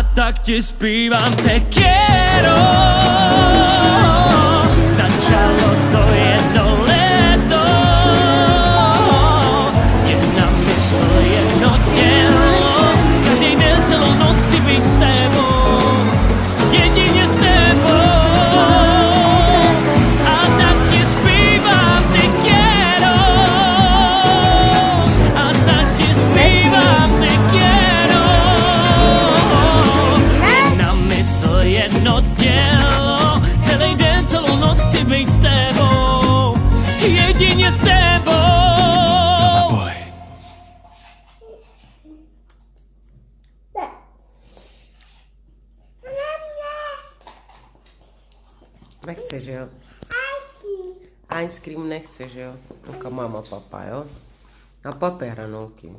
a tak ti zpívám te quiero. Začalo to jedno léto, jedna mysl, jedno tělo, každý den celou noc chci být s tebou, jedině s tebou. A tak ti zpívám te quiero, a tak ti zpívám te quiero. Jedna mysl, jedno tělo, celý den, celou noc chci být s tebou, jedině s tebou. Nechceš, jo? Ice cream nechceš, jo? Taká mama, papa, jo? A papě hranolky.